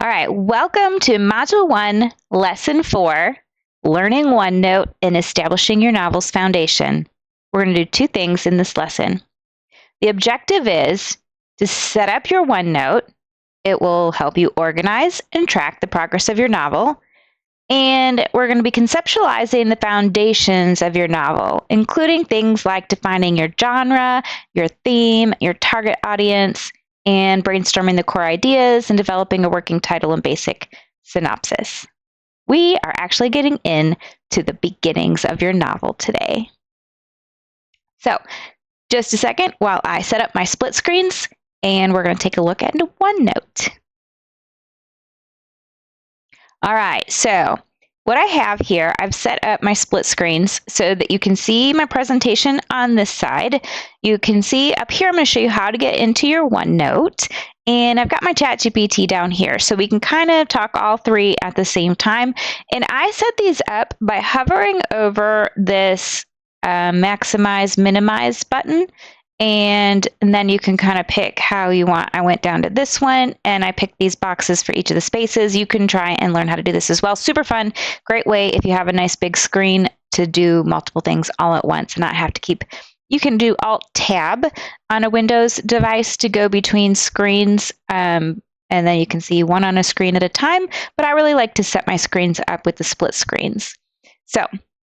All right, welcome to Module 1, Lesson 4, Learning OneNote and Establishing Your Novel's Foundation. We're going to do two things in this lesson. The objective is to set up your OneNote. It will help you organize and track the progress of your novel. And we're going to be conceptualizing the foundations of your novel, including things like defining your genre, your theme, your target audience, and brainstorming the core ideas and developing a working title and basic synopsis. We are actually getting into the beginnings of your novel today. So, just a second while I set up my split screens, and we're going to take a look at OneNote. All right, so what I have here, I've set up my split screens so that you can see my presentation on this side. You can see up here, I'm going to show you how to get into your OneNote. And I've got my ChatGPT down here, so we can kind of talk all three at the same time. And I set these up by hovering over this maximize, minimize button. And then you can kind of pick how you want. I went down to this one and I picked these boxes for each of the spaces. You can try and learn how to do this as well. Super fun. Great way if you have a nice big screen to do multiple things all at once and not have to keep. You can do Alt-Tab on a Windows device to go between screens. And then you can see one on a screen at a time. But I really like to set my screens up with the split screens. So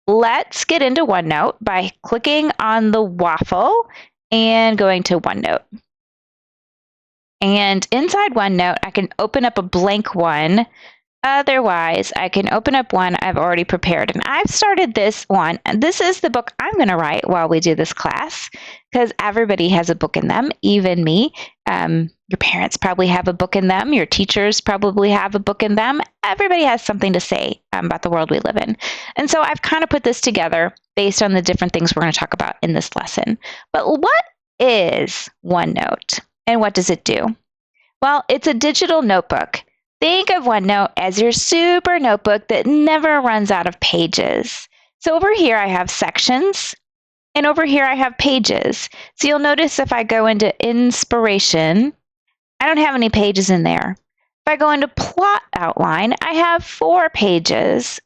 let's get into OneNote by clicking on the waffle and going to OneNote. And inside OneNote, I can open up a blank one. Otherwise, I can open up one I've already prepared. And I've started this one. And this is the book I'm going to write while we do this class, because everybody has a book in them, even me. Your parents probably have a book in them. Your teachers probably have a book in them. Everybody has something to say about the world we live in. And so I've kind of put this together based on the different things we're going to talk about in this lesson. But what is OneNote and what does it do? Well, it's a digital notebook. Think of OneNote as your super notebook that never runs out of pages. So over here I have sections, and over here I have pages. So you'll notice if I go into inspiration, I don't have any pages in there. If I go into plot outline, I have 4 pages.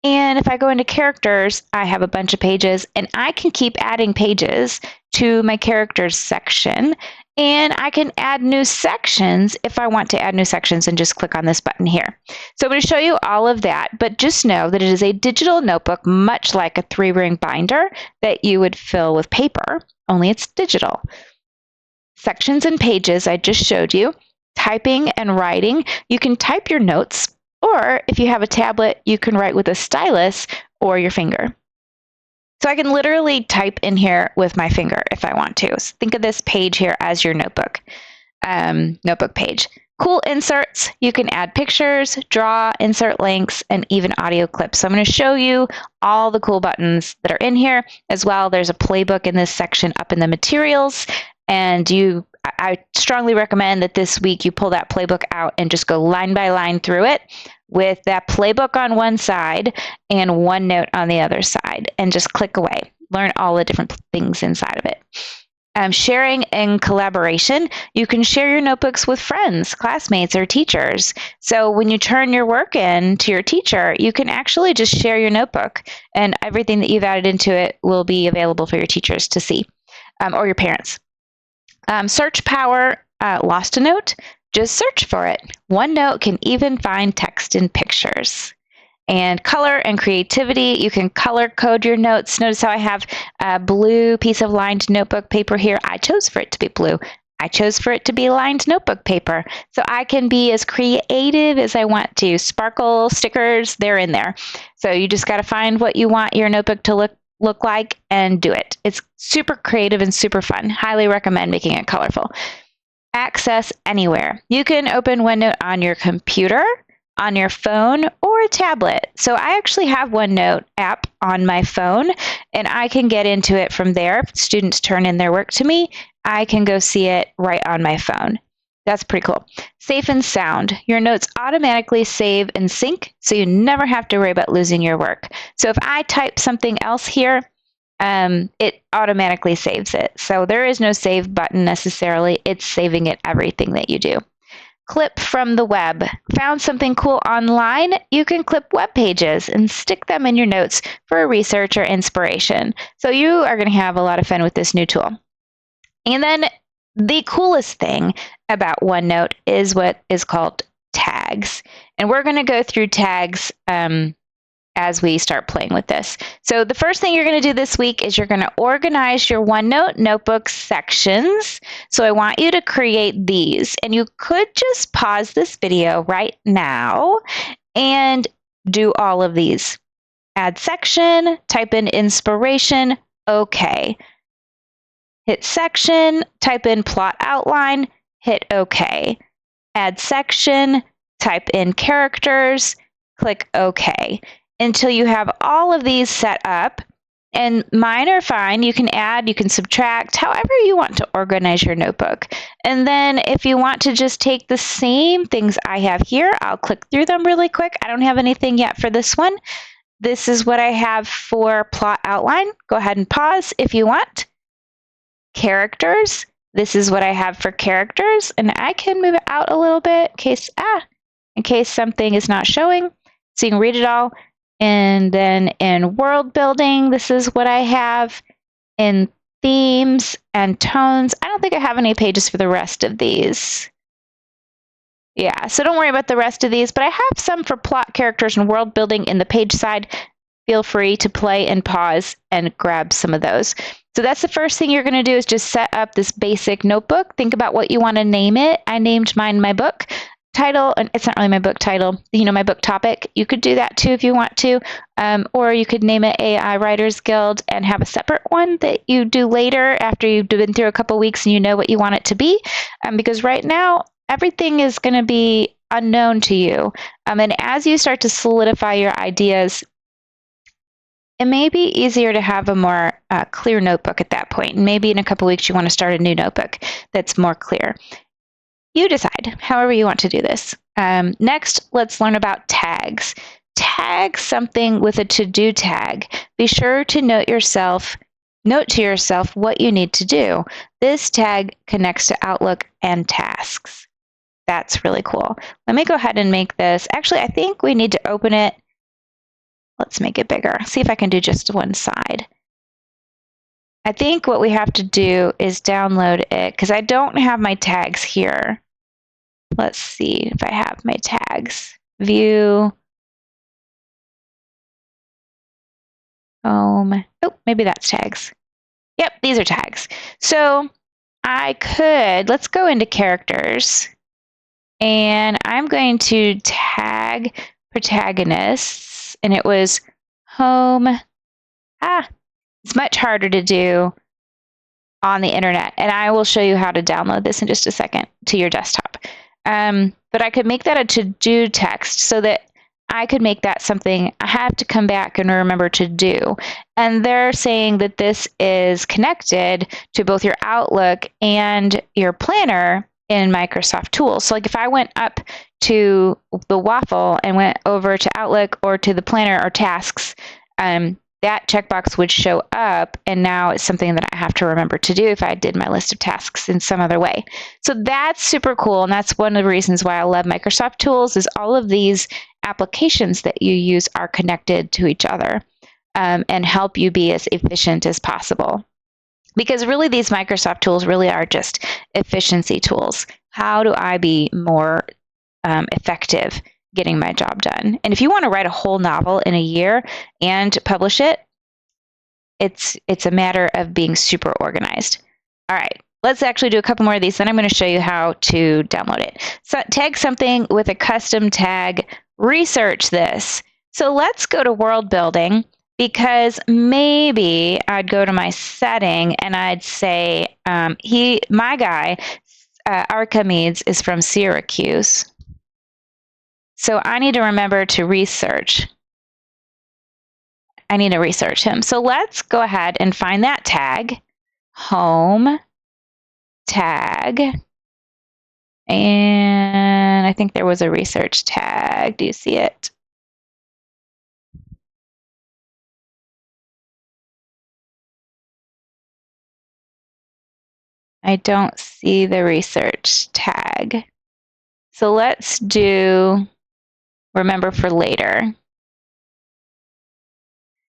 And if I go into characters, I have a bunch of pages, and I can keep adding pages to my characters section. And I can add new sections if I want to add new sections and just click on this button here. So I'm going to show you all of that, but just know that it is a digital notebook, much like a 3-ring binder that you would fill with paper, only it's digital. Sections and pages I just showed you. Typing and writing, you can type your notes, or if you have a tablet, you can write with a stylus or your finger. So I can literally type in here with my finger if I want to. So think of this page here as your notebook page. Cool inserts. You can add pictures, draw, insert links, and even audio clips. So I'm going to show you all the cool buttons that are in here. As well, there's a playbook in this section up in the materials. And I strongly recommend that this week you pull that playbook out and just go line by line through it with that playbook on one side and OneNote on the other side, and just click away. Learn all the different things inside of it. Sharing and collaboration. You can share your notebooks with friends, classmates, or teachers. So when you turn your work in to your teacher, you can actually just share your notebook, and everything that you've added into it will be available for your teachers to see, or your parents. Search power, lost a note, just search for it. OneNote can even find text and pictures. And color and creativity, you can color code your notes. Notice how I have a blue piece of lined notebook paper here. I chose for it to be blue. I chose for it to be lined notebook paper. So I can be as creative as I want to. Sparkle, stickers, they're in there. So you just got to find what you want your notebook to look like and do it. It's super creative and super fun. Highly recommend making it colorful. Access anywhere. You can open OneNote on your computer, on your phone, or a tablet. So I actually have OneNote app on my phone, and I can get into it from there. If students turn in their work to me, I can go see it right on my phone. That's pretty cool. Safe and sound. Your notes automatically save and sync, so you never have to worry about losing your work. So if I type something else here, it automatically saves it. So there is no save button necessarily. It's saving it everything that you do. clip from the web. Found something cool online? You can clip web pages and stick them in your notes for research or inspiration. So you are going to have a lot of fun with this new tool. And then the coolest thing about OneNote is what is called tags. And we're going to go through tags as we start playing with this. So the first thing you're going to do this week is you're going to organize your OneNote notebook sections. So I want you to create these. And you could just pause this video right now and do all of these. Add section, type in inspiration, OK. Hit section, type in plot outline, hit OK. Add section, type in characters, click OK. Until you have all of these set up. And mine are fine. You can add, you can subtract, however you want to organize your notebook. And then if you want to just take the same things I have here, I'll click through them really quick. I don't have anything yet for this one. This is what I have for plot outline. Go ahead and pause if you want. Characters. This is what I have for characters. And I can move it out a little bit in case something is not showing. So you can read it all. And then in world building, this is what I have. In themes and tones, I don't think I have any pages for the rest of these. Yeah, so don't worry about the rest of these, but I have some for plot, characters, and world building in the page side. Feel free to play and pause and grab some of those. So that's the first thing you're going to do is just set up this basic notebook. Think about what you want to name it. I named mine my book title, and it's not really my book title, my book topic. You could do that too if you want to, or you could name it AI Writers Guild and have a separate one that you do later after you've been through a couple weeks and you know what you want it to be, because right now everything is going to be unknown to you. And as you start to solidify your ideas, it may be easier to have a more clear notebook at that point. And maybe in a couple weeks you want to start a new notebook that's more clear. You decide, however you want to do this. Next, let's learn about tags. Tag something with a to-do tag. Be sure to note to yourself what you need to do. This tag connects to Outlook and tasks. That's really cool. Let me go ahead and make this. Actually, I think we need to open it. Let's make it bigger. See if I can do just one side. I think what we have to do is download it because I don't have my tags here. Let's see if I have my tags. View. Home. Oh, maybe that's tags. Yep, these are tags. So let's go into characters. And I'm going to tag protagonists. And it was home. It's much harder to do on the internet. And I will show you how to download this in just a second to your desktop. But I could make that a to-do text so that I could make that something I have to come back and remember to do. And they're saying that this is connected to both your Outlook and your planner in Microsoft Tools. So like if I went up to the waffle and went over to Outlook or to the planner or tasks, that checkbox would show up, and now it's something that I have to remember to do if I did my list of tasks in some other way. So that's super cool, and that's one of the reasons why I love Microsoft Tools is all of these applications that you use are connected to each other and help you be as efficient as possible. Because really these Microsoft tools really are just efficiency tools. How do I be more effective getting my job done? And if you want to write a whole novel in a year and publish it, it's a matter of being super organized. All right, let's actually do a couple more of these. Then I'm going to show you how to download it. So tag something with a custom tag. Research this. So let's go to world building, because maybe I'd go to my setting and I'd say my guy Archimedes is from Syracuse. So I need to remember to research. I need to research him. So let's go ahead and find that tag, home tag. And I think there was a research tag. Do you see it? I don't see the research tag. So let's do remember for later.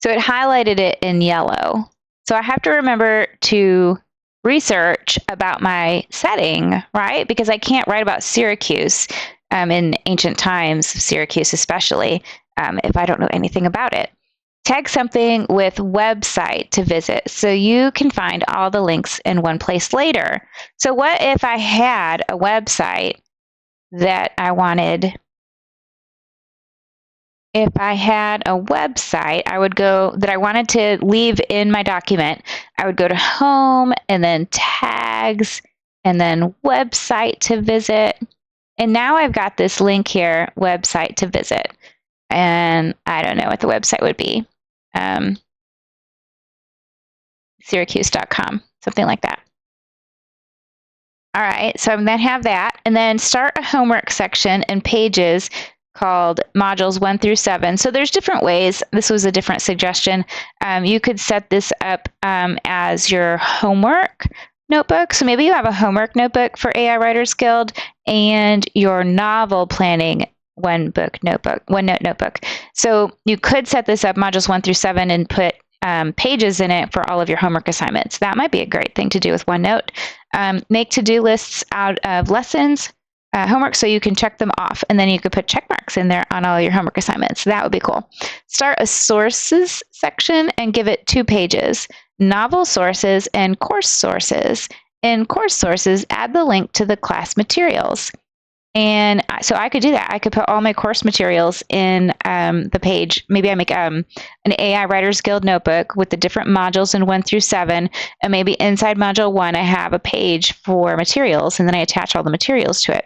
So it highlighted it in yellow. So I have to remember to research about my setting, right? Because I can't write about Syracuse in ancient times, Syracuse especially, if I don't know anything about it. Tag something with website to visit so you can find all the links in one place later. So what if I had a website that I wanted? If I had a website, I would go that I wanted to leave in my document. I would go to home and then tags and then website to visit. And now I've got this link here, website to visit. And I don't know what the website would be. Syracuse.com, something like that. All right, so I'm going to have that. And then start a homework section in Pages called modules 1 through 7. So there's different ways. This was a different suggestion. You could set this up as your homework notebook. So maybe you have a homework notebook for AI Writers Guild and your novel planning OneNote notebook. So you could set this up modules 1 through 7 and put pages in it for all of your homework assignments. That might be a great thing to do with OneNote. Make to-do lists out of lessons, homework, so you can check them off, and then you could put check marks in there on all your homework assignments. That would be cool. Start a sources section and give it 2 pages, novel sources and course sources. In course sources, add the link to the class materials. And so I could do that. I could put all my course materials in the page. Maybe I make an AI Writers Guild notebook with the different modules in 1 through 7. And maybe inside module 1, I have a page for materials, and then I attach all the materials to it.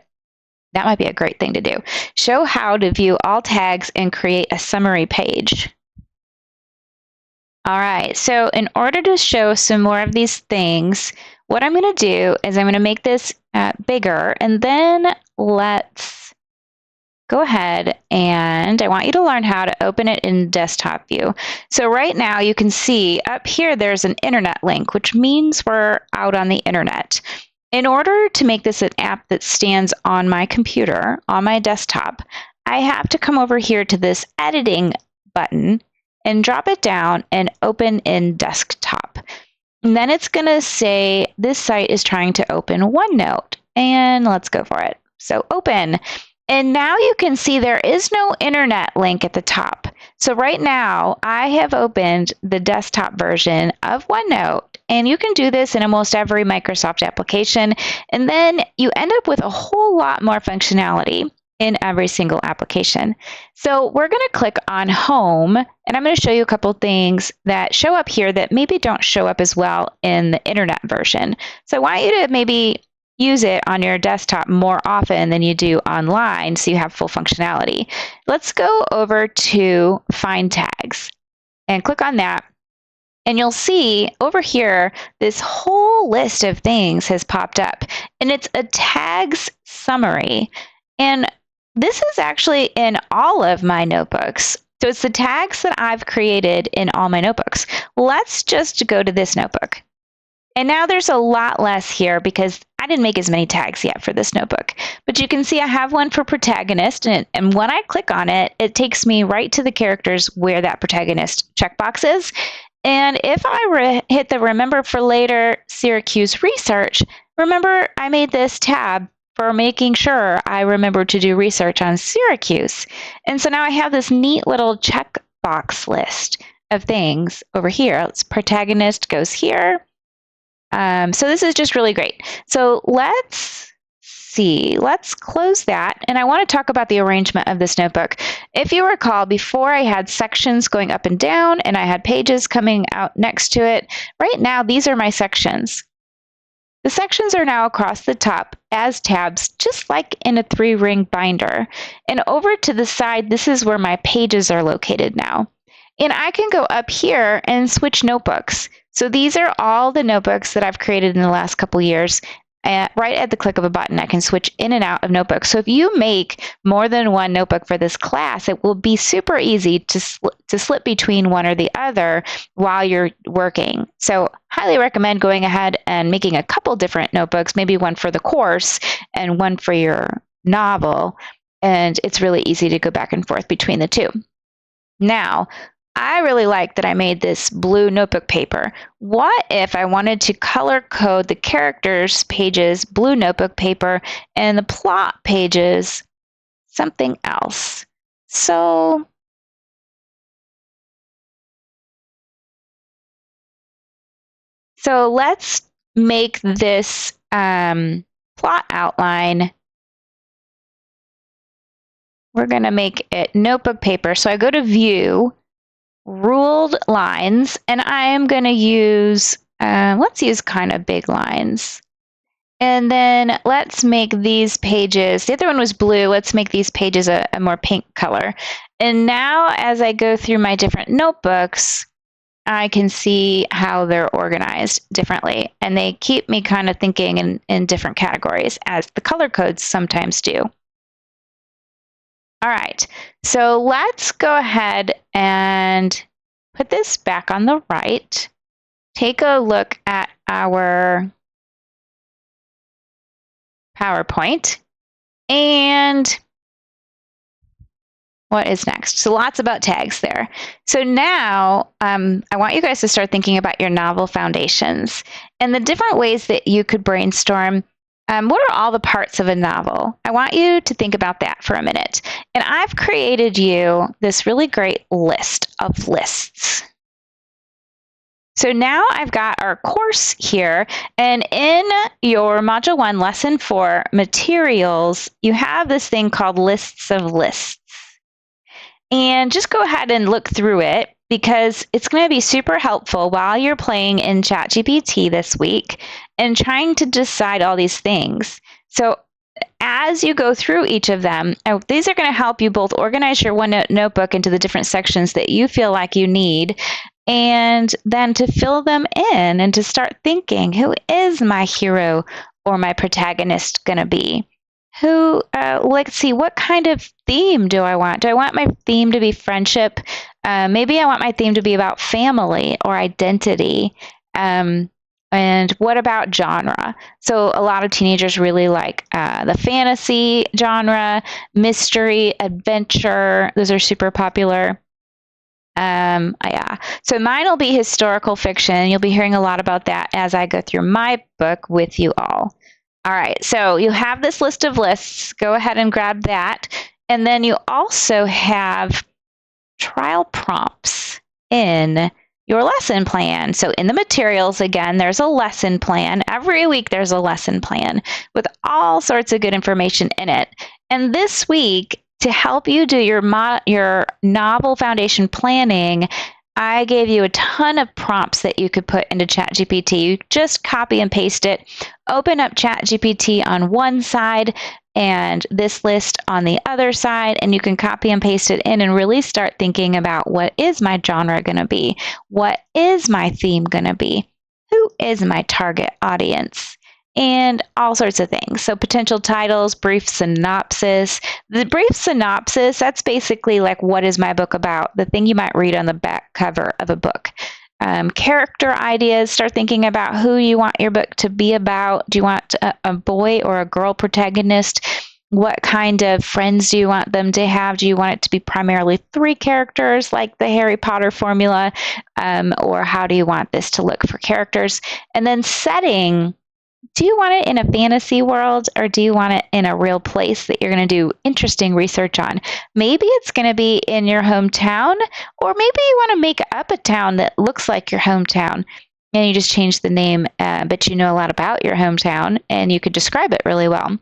That might be a great thing to do. Show how to view all tags and create a summary page. All right, so in order to show some more of these things, what I'm going to do is I'm going to make this bigger, and then let's go ahead and I want you to learn how to open it in desktop view. So right now you can see up here there's an internet link, which means we're out on the internet. In order to make this an app that stands on my computer, on my desktop, I have to come over here to this editing button and drop it down and open in desktop. And then it's going to say this site is trying to open OneNote, and let's go for it. So open. And now you can see there is no internet link at the top. So right now I have opened the desktop version of OneNote, and you can do this in almost every Microsoft application. And then you end up with a whole lot more functionality in every single application. So we're going to click on Home, and I'm going to show you a couple things that show up here that maybe don't show up as well in the internet version. So I want you to maybe use it on your desktop more often than you do online so you have full functionality. Let's go over to Find Tags and click on that. And you'll see over here, this whole list of things has popped up, and it's a tags summary. And this is actually in all of my notebooks. So it's the tags that I've created in all my notebooks. Let's just go to this notebook. And now there's a lot less here because I didn't make as many tags yet for this notebook. But you can see I have one for protagonist, and when I click on it, it takes me right to the characters where that protagonist checkbox is. And if I hit the Remember for Later Syracuse Research, remember I made this tab for making sure I remember to do research on Syracuse. And so now I have this neat little checkbox list of things over here. It's protagonist goes here. So this is just really great. So let's see, let's close that. And I want to talk about the arrangement of this notebook. If you recall, before I had sections going up and down and I had pages coming out next to it. Right now, these are my sections. The sections are now across the top as tabs, just like in a 3-ring binder. And over to the side, this is where my pages are located now. And I can go up here and switch notebooks. So these are all the notebooks that I've created in the last couple years. Right at the click of a button, I can switch in and out of notebooks. So if you make more than one notebook for this class, it will be super easy to slip between one or the other while you're working. So highly recommend going ahead and making a couple different notebooks, maybe one for the course and one for your novel, and it's really easy to go back and forth between the two. Now, I really like that I made this blue notebook paper. What if I wanted to color code the characters pages blue notebook paper and the plot pages something else? So let's make this plot outline. We're going to make it notebook paper. So I go to View, Ruled Lines, and I am going to use, let's use kind of big lines. And then let's make these pages, the other one was blue, let's make these pages a more pink color. And now as I go through my different notebooks, I can see how they're organized differently. And they keep me kind of thinking in different categories, as the color codes sometimes do. All right, so let's go ahead and put this back on the right. Take a look at our PowerPoint. And what is next? So lots about tags there. So now I want you guys to start thinking about your novel foundations and the different ways that you could brainstorm. What are all the parts of a novel? I want you to think about that for a minute. And I've created you this really great list of lists. So now I've got our course here, and in your Module 1, Lesson 4, Materials, you have this thing called Lists of Lists. And just go ahead and look through it, because it's going to be super helpful while you're playing in ChatGPT this week and trying to decide all these things. So as you go through each of them, these are going to help you both organize your OneNote notebook into the different sections that you feel like you need, and then to fill them in and to start thinking, who is my hero or my protagonist going to be? Let's see, what kind of theme do I want? Do I want my theme to be friendship? Maybe I want my theme to be about family or identity. And what about genre? So a lot of teenagers really like the fantasy genre, mystery, adventure. Those are super popular. Yeah. So mine will be historical fiction. You'll be hearing a lot about that as I go through my book with you all. All right. So you have this list of lists. Go ahead and grab that. And then you also have trial prompts in your lesson plan. So in the materials, again, there's a lesson plan. Every week there's a lesson plan with all sorts of good information in it. And this week, to help you do your novel foundation planning, I gave you a ton of prompts that you could put into ChatGPT. You just copy and paste it. Open up ChatGPT on one side and this list on the other side, and you can copy and paste it in and really start thinking about, what is my genre going to be? What is my theme going to be? Who is my target audience? And all sorts of things. So potential titles, brief synopsis. The brief synopsis, that's basically like, what is my book about? The thing you might read on the back cover of a book. Character ideas, start thinking about who you want your book to be about. Do you want a boy or a girl protagonist? What kind of friends do you want them to have? Do you want it to be primarily 3 characters like the Harry Potter formula? Or how do you want this to look for characters? And then setting. Do you want it in a fantasy world, or do you want it in a real place that you're going to do interesting research on? Maybe it's going to be in your hometown, or maybe you want to make up a town that looks like your hometown and you just change the name, but you know a lot about your hometown and you could describe it really well.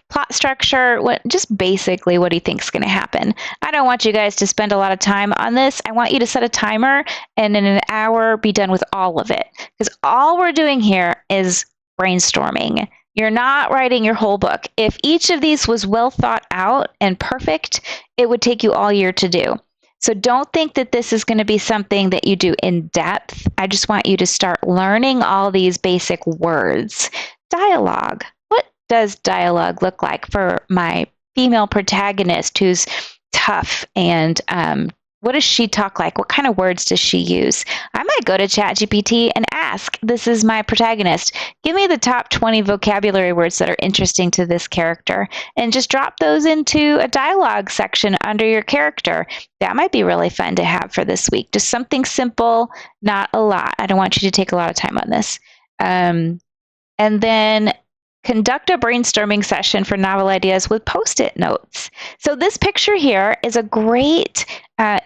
Plot structure, just basically what do you think is going to happen? I don't want you guys to spend a lot of time on this. I want you to set a timer and in an hour be done with all of it, because all we're doing here is brainstorming. You're not writing your whole book. If each of these was well thought out and perfect, it would take you all year to do. So don't think that this is going to be something that you do in depth. I just want you to start learning all these basic words. Dialogue. What does dialogue look like for my female protagonist who's tough and What does she talk like? What kind of words does she use? I might go to ChatGPT and ask, this is my protagonist. Give me the top 20 vocabulary words that are interesting to this character, and just drop those into a dialogue section under your character. That might be really fun to have for this week. Just something simple, not a lot. I don't want you to take a lot of time on this. And then conduct a brainstorming session for novel ideas with Post-it notes. So this picture here is a great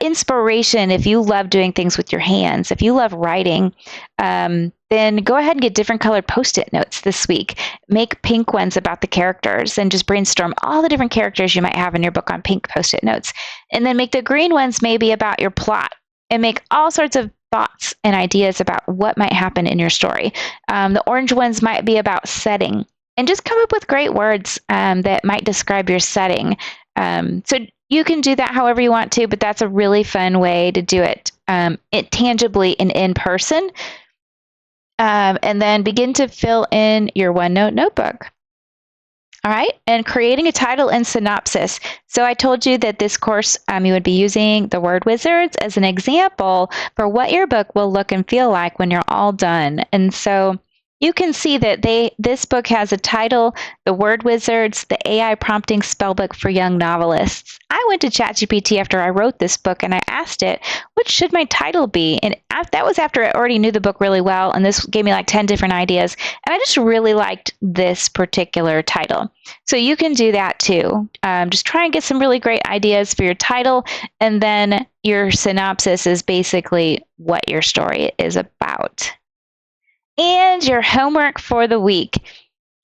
inspiration if you love doing things with your hands. If you love writing, then go ahead and get different colored Post-it notes this week. Make pink ones about the characters and just brainstorm all the different characters you might have in your book on pink Post-it notes. And then make the green ones maybe about your plot, and make all sorts of thoughts and ideas about what might happen in your story. The orange ones might be about setting. And just come up with great words that might describe your setting. So you can do that however you want to, but that's a really fun way to do it, tangibly and in person. And then begin to fill in your OneNote notebook. All right, and creating a title and synopsis. So I told you that this course, you would be using the word wizards as an example for what your book will look and feel like when you're all done. And so you can see that this book has a title, The Word Wizards, the AI Prompting Spellbook for Young Novelists. I went to ChatGPT after I wrote this book and I asked it, what should my title be? And that was after I already knew the book really well, and this gave me like 10 different ideas. And I just really liked this particular title. So you can do that too. Just try and get some really great ideas for your title, and then your synopsis is basically what your story is about. And your homework for the week.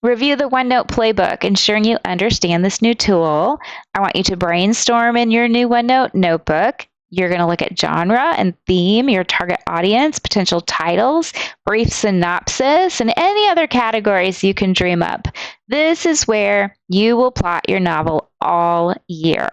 Review the OneNote playbook, ensuring you understand this new tool. I want you to brainstorm in your new OneNote notebook. You're going to look at genre and theme, your target audience, potential titles, brief synopsis, and any other categories you can dream up. This is where you will plot your novel all year.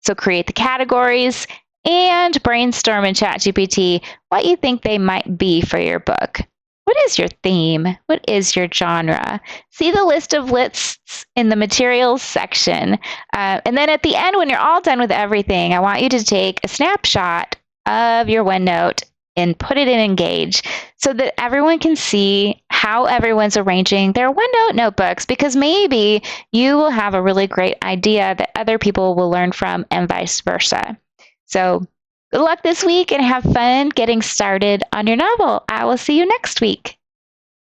So create the categories and brainstorm in ChatGPT what you think they might be for your book. What is your theme? What is your genre? See the list of lists in the materials section. And then at the end, when you're all done with everything, I want you to take a snapshot of your OneNote and put it in Engage so that everyone can see how everyone's arranging their OneNote notebooks, because maybe you will have a really great idea that other people will learn from, and vice versa. So good luck this week and have fun getting started on your novel. I will see you next week.